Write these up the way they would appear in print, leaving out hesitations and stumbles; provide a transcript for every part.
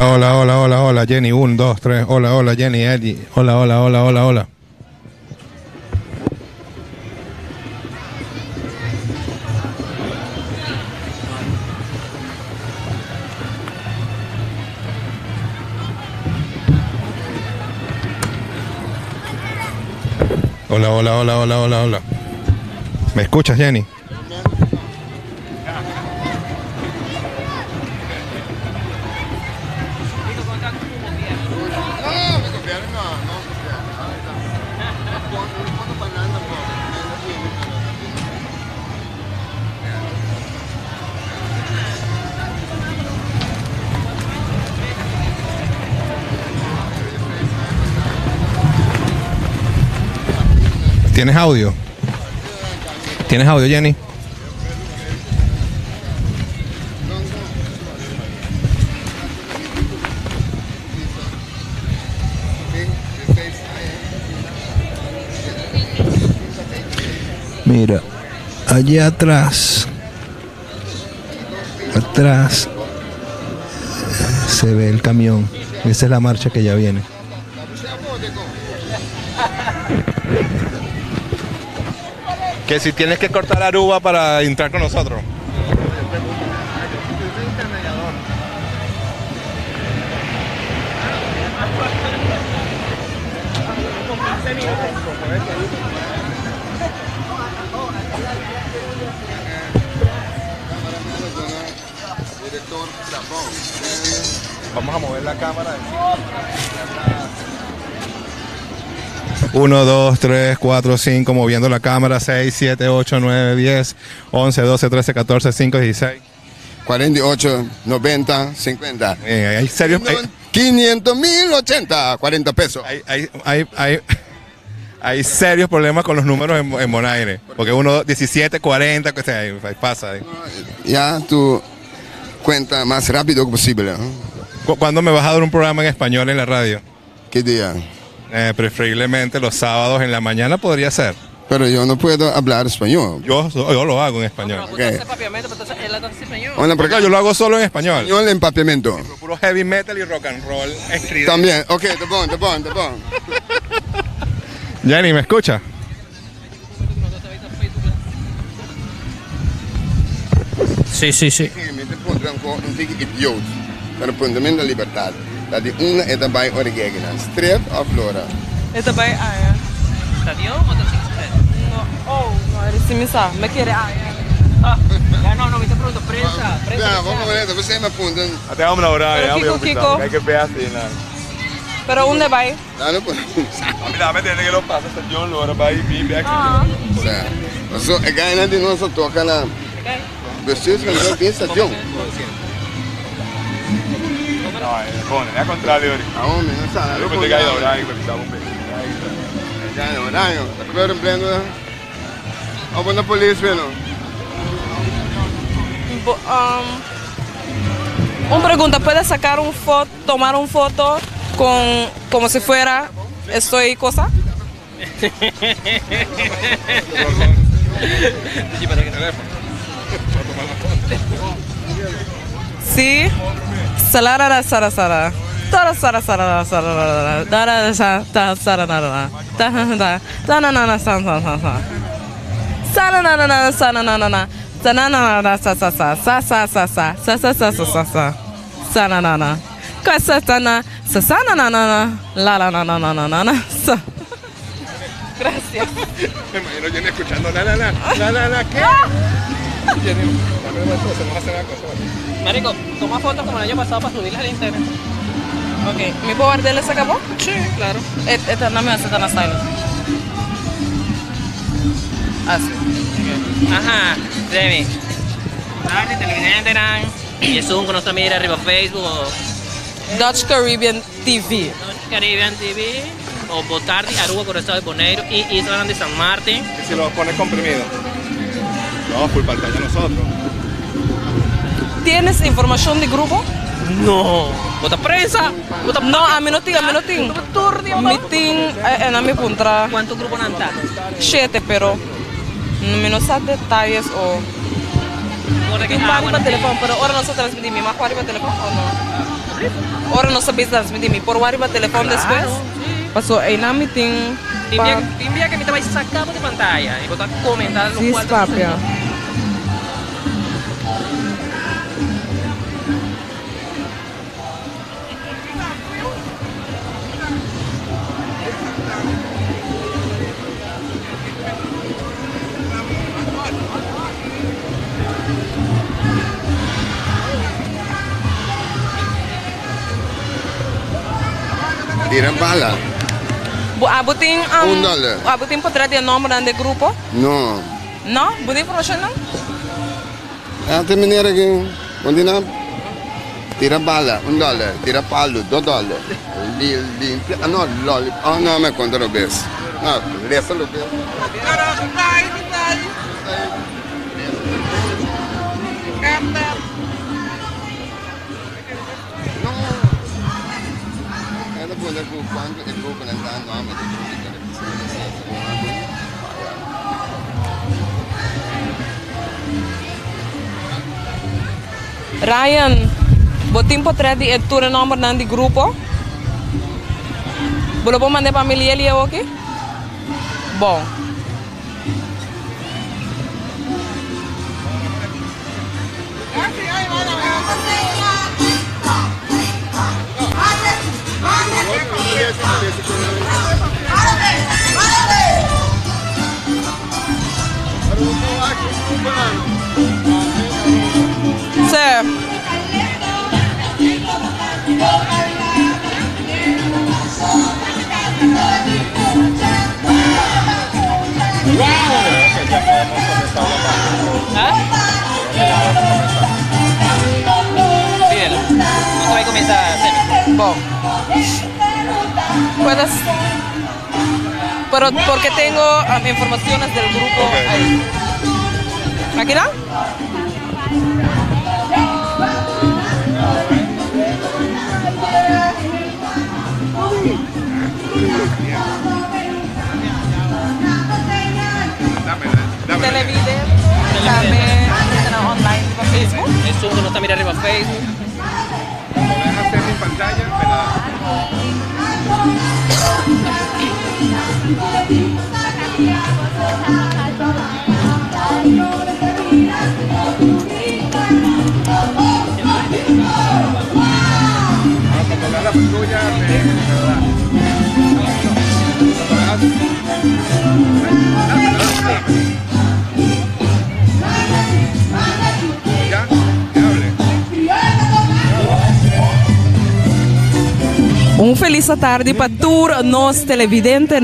Hola, hola, hola, hola, Jenny. 1, 2, 3. Hola, hola, Jenny, Eddie. Hola, hola, hola, hola, hola. Hola, hola, hola, hola, hola, hola. ¿Me escuchas, Jenny? ¿Tienes audio? ¿Tienes audio, Jenny? Mira, allá atrás se ve el camión. Esa es la marcha que ya viene. Que si tienes que cortar Aruba para entrar con nosotros. Vamos a mover la cámara. 1, 2, 3, 4, 5, moviendo la cámara. 6, 7, 8, 9, 10, 11, 12, 13, 14, 15, 16. 48, 90, 50. Hay serios. 500.080, 40 pesos. Hay serios problemas con los números en Bonaire. Porque 1, 17, 40, que ahí pasa. Ya tú cuenta más rápido posible, ¿no? ¿Cuándo me vas a dar un programa en español en la radio? ¿Qué día? Preferiblemente los sábados en la mañana podría ser. Pero yo no puedo hablar español. Yo lo hago en español. Okay. Bueno, porque yo lo hago solo en español. Español empapiamiento. Puro heavy metal y rock and roll. También, ok, te pongo. Jenny, ¿me escucha? Sì. Praticamente ponte ancora un tic idiot. Per appuntamento della libertà. La di una e daarbij origegena. Streep of Flora. É também é. Stadion o dat No, eres simisa. Me quiere no, mi está preguntando prensa. Ja, vamos a ver, we zijn maar punten. Até vamos a orar, Pero Kiko. Hay que ver así, nada. Pero ¿dónde va? Ja, no puedo. Mira, me tiene que lo pasa, John, lo ahora va a ir back. Zo, ik ga je niet nog zo tokken na. Bestuurskandidaat in station. No, pone, al contrario. Aún no sabe. Yo pensé que hay horario, pero estaba un poco. Ja, horario. Dat gebeurt in Blendo. Op een police winnen. Una pregunta, ¿puedes sacar un foto, tomar un foto con como si fuera estoy cosa? Sí. Salara sara sara. Tara sara sara sara. Dara sara sara nara. Tana nana san san san san. Sana nana nana sana nana nana. Sana nana sa sa sa sa sa sa sa sa sa sa sa sa sa. Sana nana. Casa sana sa sana nana la la nana nana nana. Gracias. Me imagino Jenny escuchando la ¿qué? Jenny, vamos a hacer una cosa. Marico, toma fotos como el año pasado para subirlas al internet. Ok, ¿me puedo guardar ese capó? Sí, claro. Esta no me hace tan style. Así. Ajá, Demi. Tarde, televidente, y es un conozco mira arriba Facebook o Dutch Caribbean TV. Caribbean TV o Botardi, Aruba, Corestado de Bonaire y Isla de San Martín. ¿Y si lo pones comprimido? No, full pantalla nosotros. ¿Tienes información de grupo? No. ¿Bota prensa? No, a mí no tengo, Mi team en mi punta. ¿Cuántos grupos han estado? 7, pero no sé detalles o... Porque Mi teléfono, pero ahora nosotros transmitimos más para el teléfono o no. Ahora no sabes transmitir, por WhatsApp teléfono después. Pasó en la meeting. Te envía que me te vais a sacar de pantalla y botar comentar Sí, papia. Tira bala. Abutin $1. Abutin podrá dar número de grupo? No. No? Buti information não? Ate meneer aqui. Onde na? Tira bala, $1. Tira palo, $2. Limpia. Ah, no, lolly. Ah, no, me conta lo bes. No, resta lo bes. No. Ela pode quando é grupo não dá nome de Ryan, botin podrá dar tu número de grupo? Boleh pun mandar família ali, ok? Bom. Sir. Bien, ¿cuándo va a comenzar? Bom. Puedes. Pero porque tengo informaciones del grupo ahí. ¿Aquí no? Televidente, también online por Facebook. Es uno que no está mirando arriba Facebook. Cuando dejas hacer mi pantalla, me la... Cuando veas la patrulla, me da. Ya, que hable. Feliz tarde para todos nos televidentes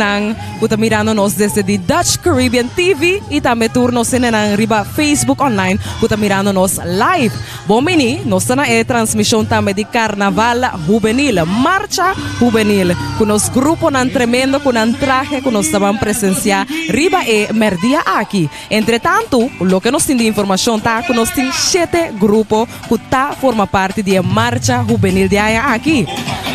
que estão mirando nos desde the Dutch Caribbean TV e também todos nos riba Facebook online que estão mirando nos live. Bom mini, nós estamos na transmissão também de Carnaval Juvenil, Marcha Juvenil, com nos grupo nan tremendo, com nan traje, que nós estamos presenciar riba merdia aqui. Entretanto, o que nós temos de informação tá que nós temos 7 grupos que tá forma parte de Marcha Juvenil de aqui.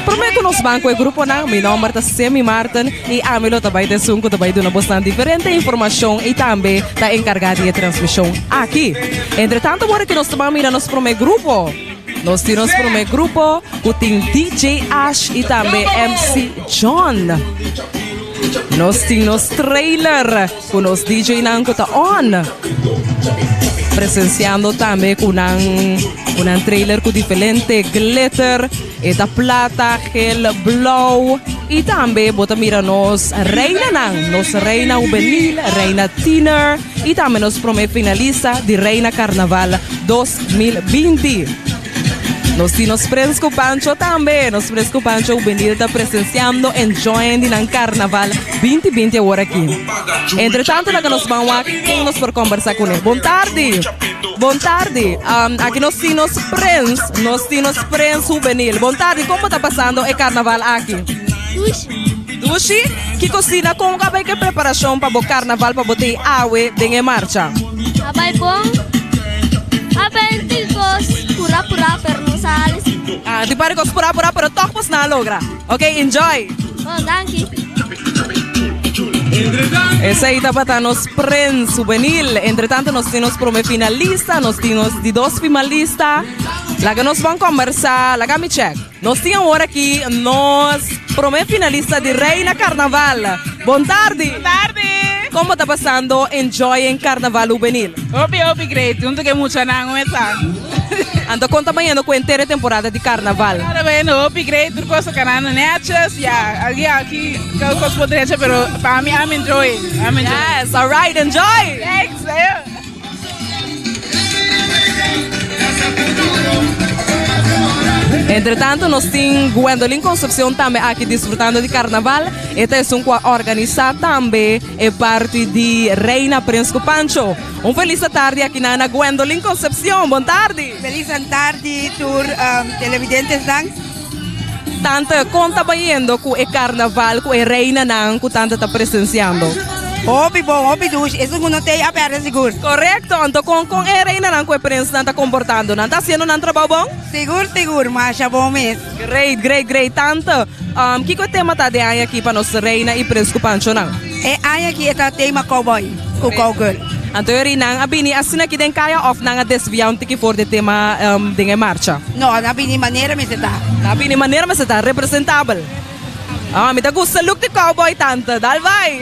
Prometo nos banco e grupo na meu nome é Semi Martin e a mim também de sunco também dando bastante diferente informação e também está encarregado de transmissão aqui. Entretanto, agora que nós estamos mirando nosso primeiro grupo, nós temos nosso primeiro grupo que tem DJ Ash e também MC John. Nós temos nosso trailer com nosso DJ Nanko tá on. Presenciando também com um trailer com diferente glitter, eta plata, gel, blow e também bota mira nos reina juvenil, reina teener e também nos primeiro finalista de Reina Carnaval 2020. Nós temos Fresco Pancho também, nos Fresco Pancho juvenil está presenciando, enjoying en Carnaval 2020 agora aqui. Entretanto, nós vamos aqui nos por conversar com ele. Boa tarde. Boa tarde. Aqui nós temos Prince juvenil. Boa tarde. Como está passando o Carnaval aqui? Dushi? Que cocina? Como vai que preparação para o Carnaval para botar água em marcha? Abay bom. Abay ticos pura-pura pernusales. Di pare kos pura-pura pero tokpos na logra. Okay, enjoy. Oh, thank you. Essa aí tá para nos Prince Juvenil. Entretanto, nós temos primeiro finalista, nós temos de 2 finalistas. Lá que nós vamos conversar, lá que me check. Nós temos agora aqui, nós, primeiro finalista de Reina Carnaval. Boa tarde. Boa tarde. Como está passando enjoying Carnaval Juvenil? Hopi, great. Junto que mucho nango esa. Ando acompanhando com a inteira temporada de Carnaval. Claro, bueno, hopi, great. Turco so canano neachas, ya. Aquí, cada cosa podría ser, pero para mí, I'm enjoying. Yes, all right, enjoy. Thanks. Entretanto, nós temos Gwendolyn Concepción também aqui desfrutando de Carnaval. Este é um organizado também é parte de Reina Príncipe Pancho. Feliz tarde aqui na Gwendolyn Concepción. Boa tarde. Feliz tarde, tour televidentes dan. Tanto conta banhando com o Carnaval, com a Reina não, que tanto está presenciando. Hopi bom, hopi dus. Isso não tem a perda seguro. Correto. Então com a Reina não, com a Príncipe não está comportando, não está sendo um trabalho bom? Seguro, mas é bom mesmo. Great. Tanto, que o tema está de aí aqui para nossa Reina e Príncipe Pancho não? É aí aqui é o tema cowboy, com cowgirl. Então, Reina, abini assim aqui tem kaya of nang desviar que for de tema de marcha. Não, na bini maneira me está. Na bini maneira me está representável. Me dá gusto look de cowboy tanto, dal vai.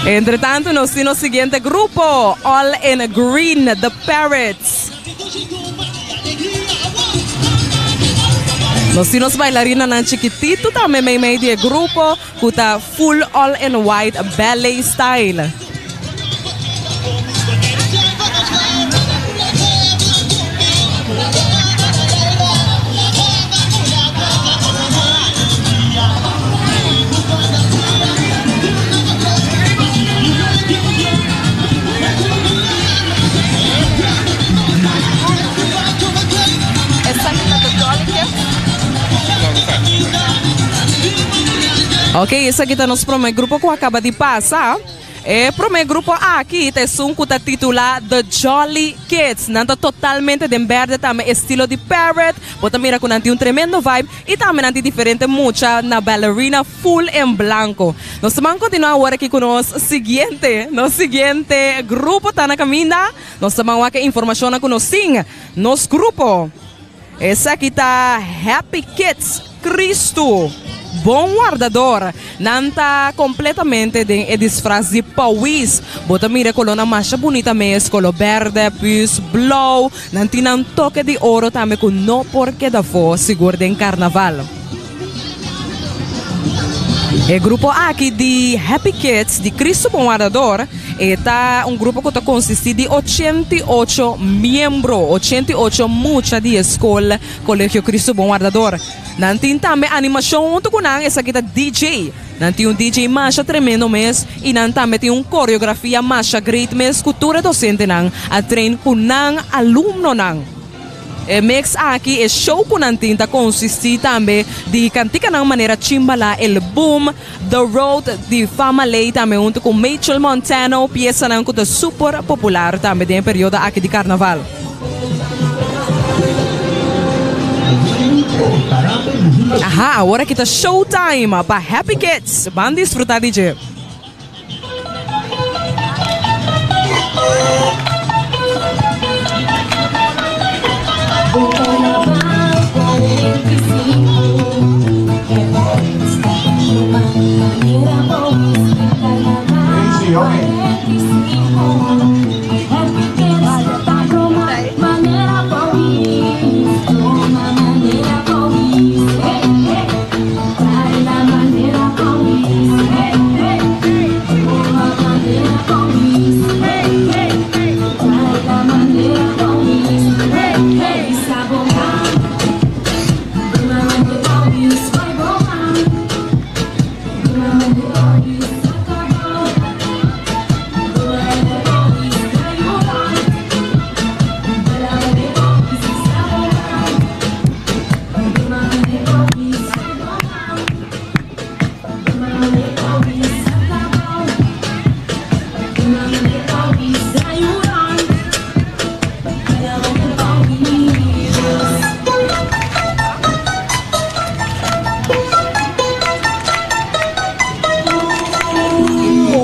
Entretanto, nós temos o seguinte grupo, All in Green, The Parrots. Nós temos bailarina na chiquitito também meio de grupo, que está full all in white ballet style. Ok, esse aqui está nosso primeiro grupo que acaba de passar. O primeiro grupo aqui tem um que está titulado The Jolly Kids. Não está totalmente de verde, também estilo de parrot. Bota mira que não tem tremendo vibe. E também não tem diferente mucha na ballerina full em branco. Nós vamos continuar agora aqui com o seguinte grupo está na caminha. Nós vamos aqui informação com nós nosso grupo. Esse aqui está Happy Kids Cristo. Bom guardador, não está completamente de disfraz de pauís. Bota mira colona mais bonita mesmo, color verde, pus, blue, não tem um toque de ouro também com no porquê da for seguro em carnaval. O grupo aqui de Happy Kids de Cristo Bom Guardador está grupo que consiste de 88 membros, 88 mucha de escola Colégio Cristo Bom Guardador. Não tem também animação junto com essa aqui da DJ. Não tem DJ mais tremendo mesmo e não também tem coreografia mais great mesmo, cultura docente não, a trein com aluno não. O mix aqui é show com a tinta consiste também de cantar de maneira chimbala el boom The Road de Fama Lei também junto com Machel Montano, peça não que é super popular também em período aqui de carnaval. Agora que está showtime para Happy Kids, vamos desfrutar DJ.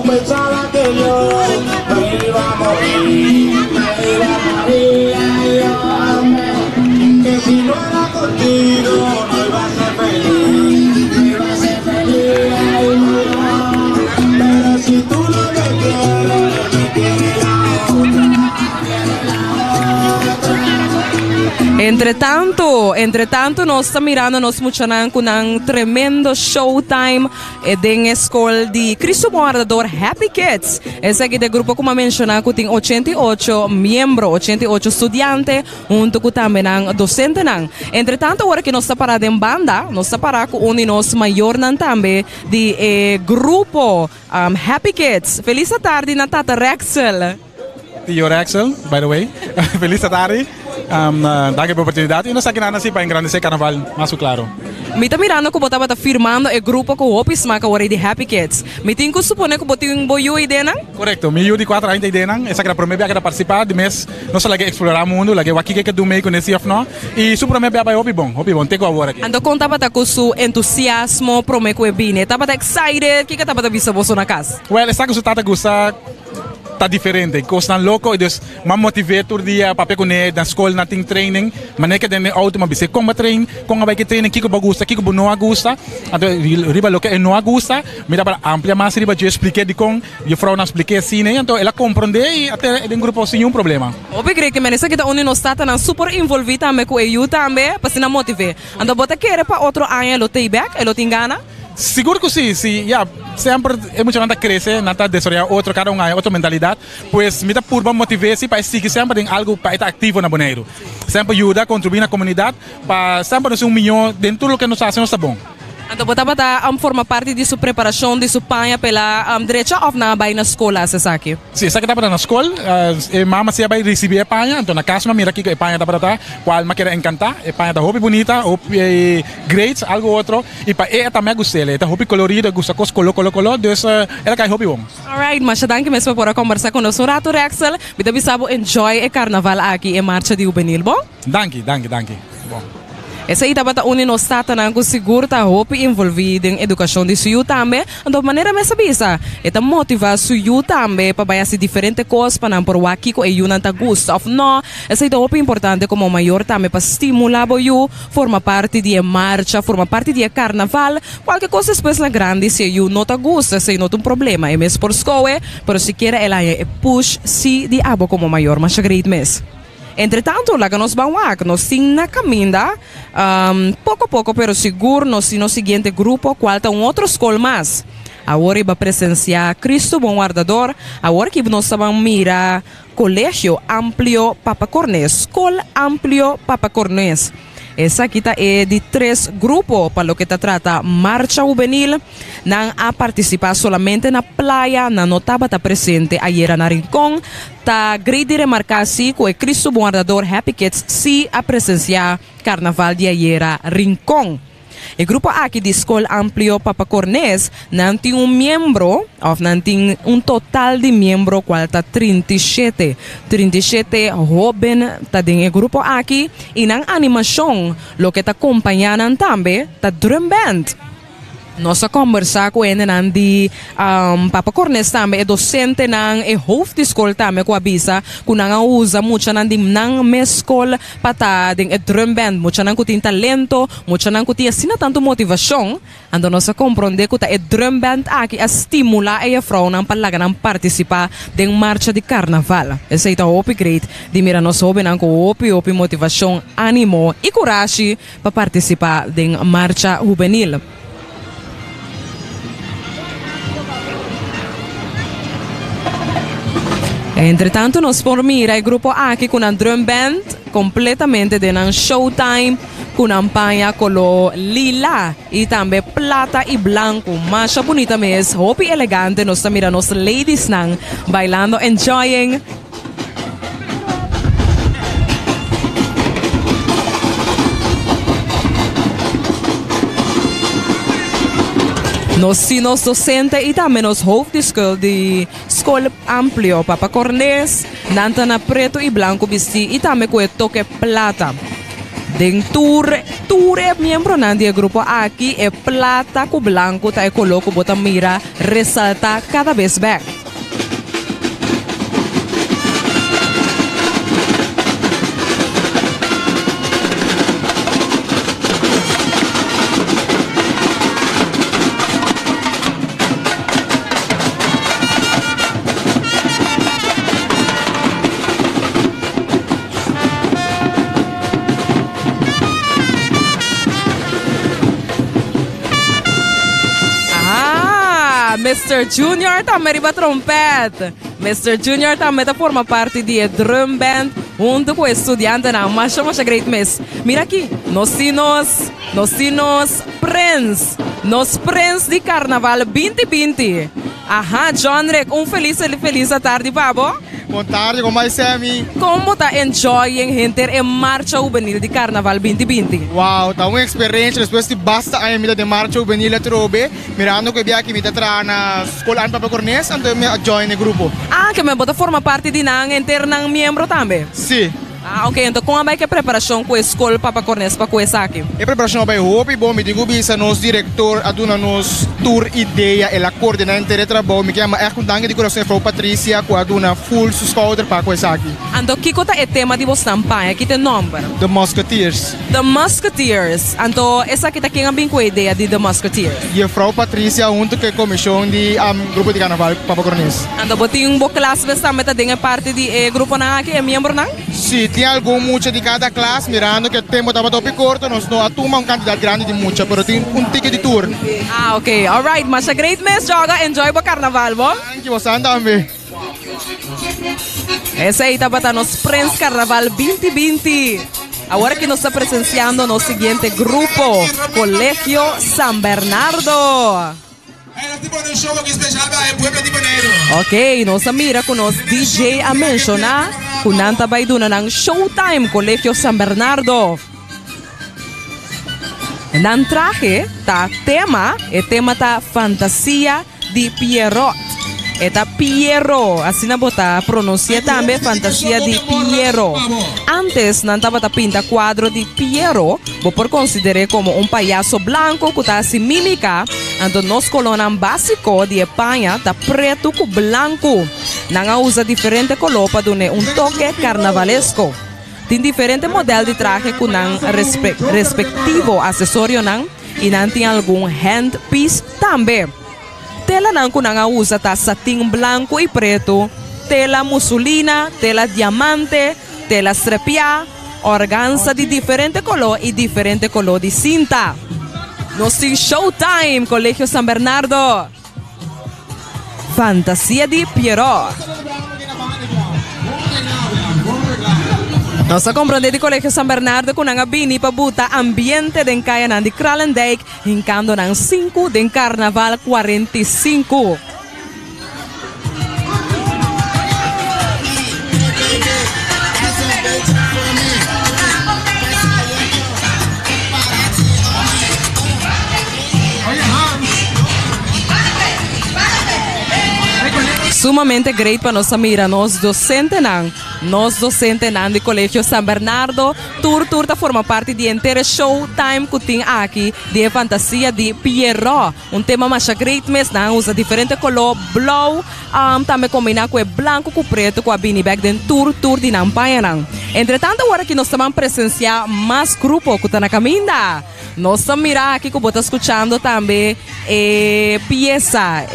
Pensaba que yo me iba a morir, me iba a morir. Entretanto, nós estamos mirando, nós mostrando com um tremendo showtime em escola de Cristo Guardador Happy Kids. Esse aqui é o grupo, como mencionei, que tem 88 membros, 88 estudantes, junto com também um docente. Entretanto, agora que nós estamos parados em banda, nós estamos parados com um de nós maior também de grupo Happy Kids. Feliz tarde, Tata Rexel. Tio Rexel, by the way. Feliz tarde. Danke pela oportunidade. E nós aqui na para engrandecer o carnaval, mais claro. Me está mirando que você está firmando o grupo que o Pismaca agora de Happy Kids. Me tem que supor que você tem um boio ideia, não? Correto. Me de 4 anos ideia, não. Essa que é a primeira vez que participar de mês. Nós só explorar o mundo, o que é do meio conhecer, não. E isso para mim é hobby bom, tem que agora aqui. Então conta para com seu entusiasmo, para mim que é bem. Tá para excited, que tá para vista você na casa? Well, essa que você está gostar tá diferente, que estão louco, então me motivei todo dia para pegar na escola, na training, mas que den auto mas você como trein, como vai que training, que gosta, que não gosta, então riba lo que não gosta, me dá para amplia mais riba eu expliquei de com, eu frau não expliquei assim, então ela compreende e até em grupo sem nenhum problema. Obrigado que menina que tá unindo nós tá na super envolvida também com eu também, para se não motivar. Então bota querer para outro ano lo take back, lo engana. Seguro que sim, sempre é muito importante crescer, não desarrollar outro cada ano, outra mentalidade, pois me dá por motivar-se para seguir sempre em algo para estar ativo na Bonaire. Sempre ajuda, contribuir na comunidade, para sempre ser milhão dentro do que nós fazemos está bom. Então, você forma parte de sua preparação, de sua panha pela direita ou na escola, se sabe? Sim, essa que está na escola, a mama se vai receber a panha, então na casa, mira aqui que a panha está para estar, qual me quer encantar, a panha está hobby bonita, hobby great, algo outro, e para ela também gosta, ela está hobby colorida, gosta coisa color, então ela cai hobby bom. Alright, mas danke mesmo por conversar com nós, Rato Rexel, me dá bisabo enjoy o carnaval aqui em Marcha de Juvenil, bom? Danke. Bom. Essa aí também une nos tata na com seguro tá hope envolvido em educação de suyo também, então maneira mais sabisa, eta motiva suyo também para fazer diferentes coisas para não por aqui com eu não tá gosto of no, essa é hope importante como maior também para estimular boyu, forma parte de marcha, forma parte de carnaval, qualquer coisa especial grande se eu não tá gosto, se não tem problema, é mesmo por escola, pero se quer ela é push se de abo como maior, mas é great mesmo. Entretanto, lá que nós vamos nós temos na caminha, pouco a pouco, pero seguro, nós temos no seguinte grupo, qual está outro escola mais. Agora vai presenciar Cristo Bom Guardador, agora que nós vamos mirar Colégio Amplio Papa Cornés, Escola Amplio Papa Cornés. Essa aqui é de 3 grupos para o que trata Marcha Juvenil. Não a participar somente na praia, não estava presente ayer na Rincón. Tá grande remarcar-se que o Cristo Bom Guardador Happy Kids se a presenciar Carnaval de ayer a Rincón. O grupo aqui de Escola Amplio Papa Cornés não tem membro, ou não tem total de membro, qual está 37. 37 jovens está dentro do grupo aqui, e na animação, o que está acompanhando também, está drum band. Nós conversar com ele de Papa Cornés também, é docente e hoofd de escola também, com a visa, que não usa muito na escola para estar em drum band, muito não tem talento, muito não tem assim tanto motivação, então nós compreender que é drum band aqui a estimular a frau para participar de marcha de carnaval. Esse é o upgrade de mirar nós jovens com opi motivação, ânimo e coragem para participar de marcha juvenil. Entretanto, nós por mirar o grupo aqui com a drum band completamente de um showtime com uma panha color lila e também plata e branco, mas bonita mesmo, hope elegante. Nós estamos mirando os ladies nang bailando, enjoying. Nos docentes e também nos hoofd de Escola Amplio Papa Cornés, nanta na preto e branco vestido e também com o toque plata. Den tour é membro do grupo aqui é plata com branco, tá e coloco bota mira ressalta cada vez back. Mr. Junior também riba trompete. Mr. Junior também forma parte de drum band junto com estudiante na Masha Great Miss. Mira aqui, nós Prince de Carnaval 2020. Aha, John Rick, feliz tarde, babo. Boa tarde, como vai ser, mi? Como tá enjoying gente em marcha juvenil de Carnaval 2020? Wow, tá uma experiência depois de basta a minha de marcha juvenil trobe, mirando que via que me tra na escola Papa Cornés, então me join o grupo. Ah, que me bota forma parte de nang internang membro também? Sim. Ah, ok. Então, como é que é a preparação com a escola Papa Cornés para começar aqui? A preparação vai roupa e bom, me digo bisa nos diretor aduna nos tour ideia ela coordenante de trabalho, me chama é com dangue de coração para Patrícia com aduna full scouter para começar aqui. Então, que é o tema de vossa campanha? Que tem nome? The Musketeers. The Musketeers. Então, essa aqui tá quem é bem com a ideia de The Musketeers? E a Frau Patrícia junto com a comissão de grupo de Carnaval Papa Cornés. Então, botem um boa classe, você também tá dentro parte de grupo na aqui, é membro não? Sim, tem algo muito de cada classe, mirando que o tempo estava top curto, nós não atuma um candidato grande de muita, mas tem ticket de tour. Ah, ok. Alright, mas a great miss joga, enjoy o carnaval, bom? Thank you, você também. Esse aí tá batendo nos Prince Carnaval 2020. Agora que nós estamos presenciando no seguinte grupo, Colegio San Bernardo. Ok, nossa mira com nos DJ a mencionar, com nanta baiduna ng Showtime Colegio San Bernardo. Nan traje ta tema, e tema ta Fantasia de Pierrot. Eta Piero, assim na bota, pronuncia também Fantasia de Piero. Antes, não estava pinta quadro de Piero, vou por considerar como um palhaço branco que está se mímica, então nos colonam básico de Espanha tá preto com branco. Não usa diferente color para dar toque carnavalesco. Tem diferente modelo de traje com respectivo acessório e não tem algum handpiece também. Tela não que não usa tá satin branco e preto, tela mussolina, tela diamante, tela strepia, organza de diferente color e diferente color de cinta. Nós temos Showtime, Colegio San Bernardo. Fantasia de Pierrot. Nós compreendemos de Colegio San Bernardo com a bini para buta ambiente de Encaia de Kralendijk, hincando ng 5 de Carnaval 45. Sumamente great para nossa mira, nós docentes de Colegio San Bernardo, tour tá forma parte de inteira Showtime que tem aqui de Fantasia de Pierrot, tema mais great mas não usa diferente color, blue, também combina com branco com preto com a beanie bag den tour de Nampanha. Entretanto, agora que nós estamos presenciar mais grupo que está na caminha, nós estamos mirar aqui que eu estou escutando também pieza,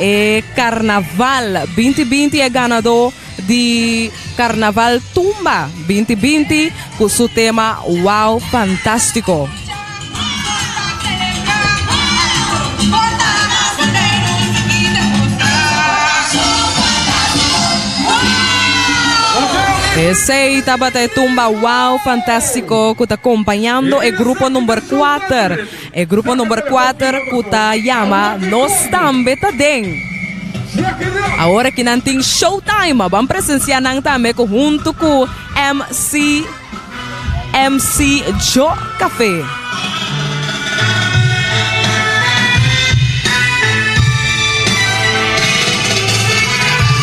Carnaval 2020 é ganador de Carnaval Tumba 2020 com seu tema Wow Fantástico. Esse aí tá batendo tumba Wow Fantástico que está acompanhando o grupo número 4. O grupo número 4 que está chama Nós Também Tá Den. Agora que não tem Showtime, vamos presenciar também junto com MC Joe Café.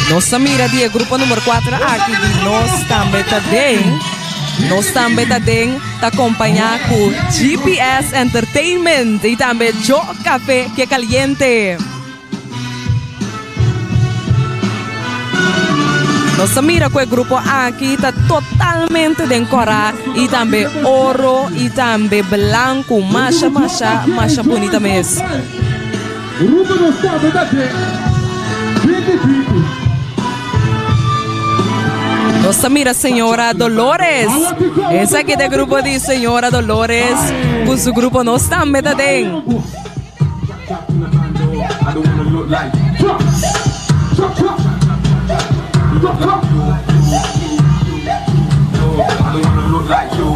Nossa mira de grupo número 4 aqui de Nós Também Tá Den. Nós também tá acompanhar com GPS Entertainment e também Joe Café que é caliente. Nossa mira com o grupo aqui está totalmente decorado e também ouro e também branco, macha bonita mesmo. Grupo Nós Também Tá Den. Nossa mira Senhora Dolores. Esse aqui é o grupo de Senhora Dolores com seu grupo Nós Também Tá Den. I don't wanna look like drop. I don't wanna look like you.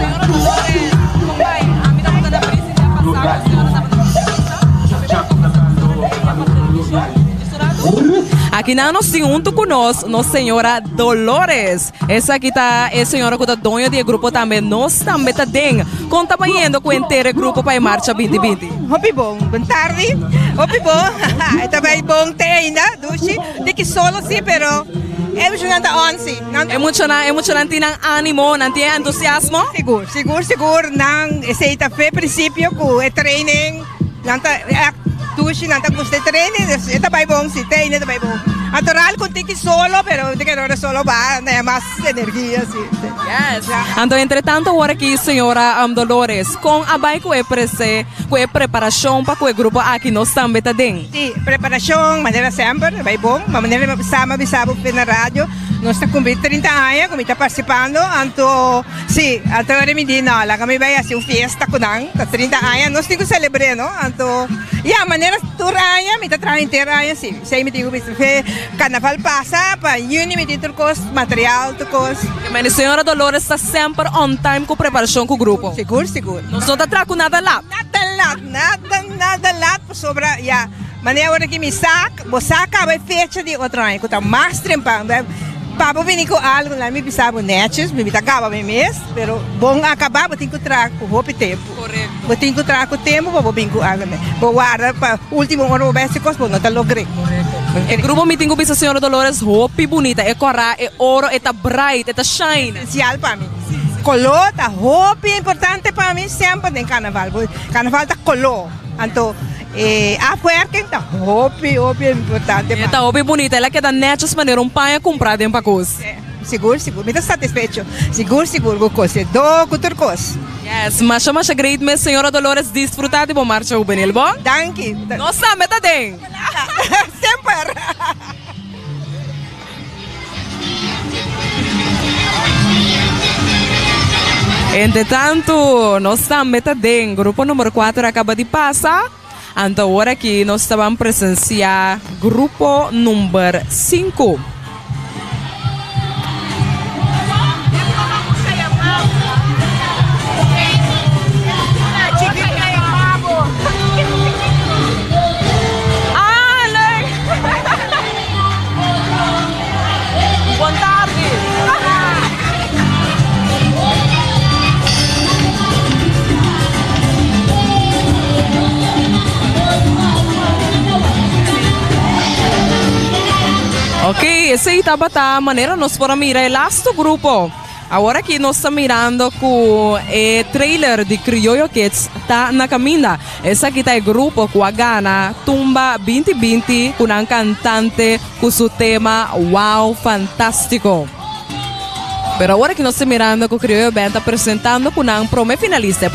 Look like you. Aqui na nós temos junto conosco nossa senhora Dolores. Essa aqui tá é a senhora que tá dona do grupo também. Nós também tá dentro. Conta banhando com o inteiro grupo para a marcha 2020. Hopi bom, boa tarde. Hopi bom. Ito ba bom te ainda, dushi. Di que solo si pero emocionante 11. Emocionante ng ánimo, nanti entusiasmo. Siguro nang essa fe princípio com o training. Nanta dushi nanta gusto training. Ito ba bom si te ina ba bom. Natural kung tiki solo pero di que no solo ba na mais energia si. Yes. Então, entretanto, agora aqui, senhora Dolores, com a bike com a preparação para o grupo aqui nós também tá dentro. Sim, preparação, maneira sempre, vai bom, maneira sama bisabo na rádio. Nós está cumprindo 30 anos, como está participando, então, sim, agora me diz, não, lá kami vai assim, uma festa com nang, 30 anos, nós temos que celebrar, não? Então, maneira toda anos, me está trazendo inteira anos, sim, sei me digo, carnaval passa, para Juni me diz tudo material, tudo. Mas a senhora Dolores está sempre on time com a preparação com o grupo. Seguro. Não só está com nada lá. Nada lá, sobra, maneira que me saca, vai fecha de outro ano, que está mais trempão, Papa vem com algo lá, me pensava netes, me acaba bem mês, pero bom acabar, vou ter que trazer com o tempo. Correto. Vou ter que trazer com o tempo, vou vir com algo, vou guardar para o último ano, vou não tá logrei. O grupo me tem que ver a senhora Dolores, roupa bonita, é cora, é ouro, é bright, é shine. Essencial para mim. Color, tá roupa é importante para mim sempre no carnaval. Carnaval tá color, então a fuerza está roupa é importante. Esta roupa é bonita, ela queda netas maneira panha comprada em pacos. Seguro, me está satisfeito. Seguro, com coisa, outra coisa. Yes, mas great, minha senhora Dolores, desfrutar de boa marcha juvenil, bom? Thank you. Nossa, meta dentro. Sempre. Entretanto, nós estamos dentro. Grupo número 4 acaba de passar. Então, agora aqui nós estamos presenciar grupo número 5. Ok, esse aí estava a maneira nós podemos mirar o last grupo. Agora que nós estamos mirando com o trailer de Criollo Kids está na caminha. Esse aqui está o grupo com a Gana Tumba 2020 com um cantante com seu tema Wow, fantástico. Pero agora que nós estamos mirando com o Criollo Band está apresentando com um prome finalista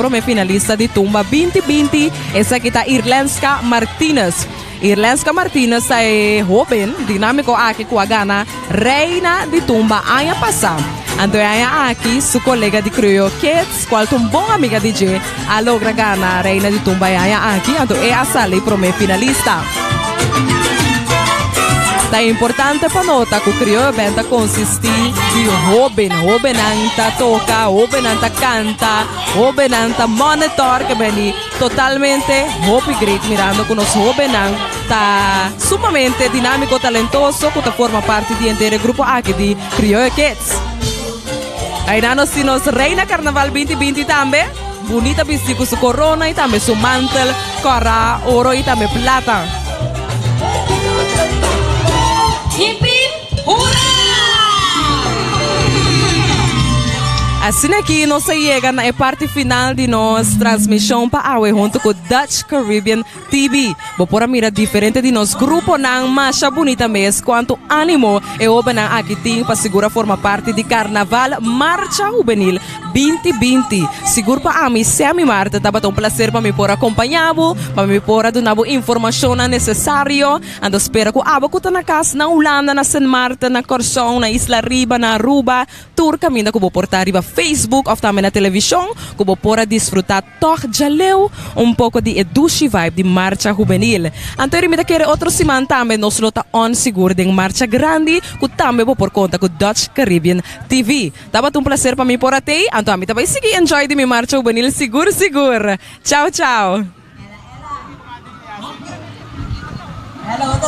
de Tumba 2020. Esse aqui está Irlenska Martinez. Irlenska Martinez é jovem, dinâmico aqui com a Gana, reina de tumba ano passado. Então ela aqui, sua colega de Criollo Kids, qual é uma boa amiga de G, a logra Gana, reina de tumba ela aqui, então ela sale para o finalista. É importante para notar que o Criollo Band consiste de jovem anta toca, jovem anta canta, jovem anta monitor, que vem totalmente jovem great, mirando que nosso jovem está sumamente dinâmico, talentoso, que forma parte do inteiro grupo aqui de Criollo Kids. Aí nós temos Reina Carnaval 2020 também, bonita vestida com sua corona e também seu mantel, cora, ouro e também plata. Hip hip, hurra! Assim aqui nós chegamos na parte final de nossa transmissão para a junto com Dutch Caribbean TV. Vou por a mira diferente de nosso grupo nang marcha bonita mês quanto ânimo e oba nang aqui tem para segura forma parte de Carnaval Marcha Juvenil 2020. Seguro para a mim se a mim Marta tava um prazer para me por acompanhá-lo, para me por dar informação necessária. Ando espero que a aba que na casa na Holanda, na San Marta, na Corsão, na Isla Riba, na Aruba, tour caminho que vou portar riba Facebook of também na televisão, como pode desfrutar toch jaleu pouco de edushi vibe de marcha juvenil. Anterior me querer outro semana também nós lota on seguro de marcha grande, que também por conta com Dutch Caribbean TV. Tava um prazer para mim por até, então me também seguir enjoy de minha marcha juvenil seguro. Tchau, tchau. Hello.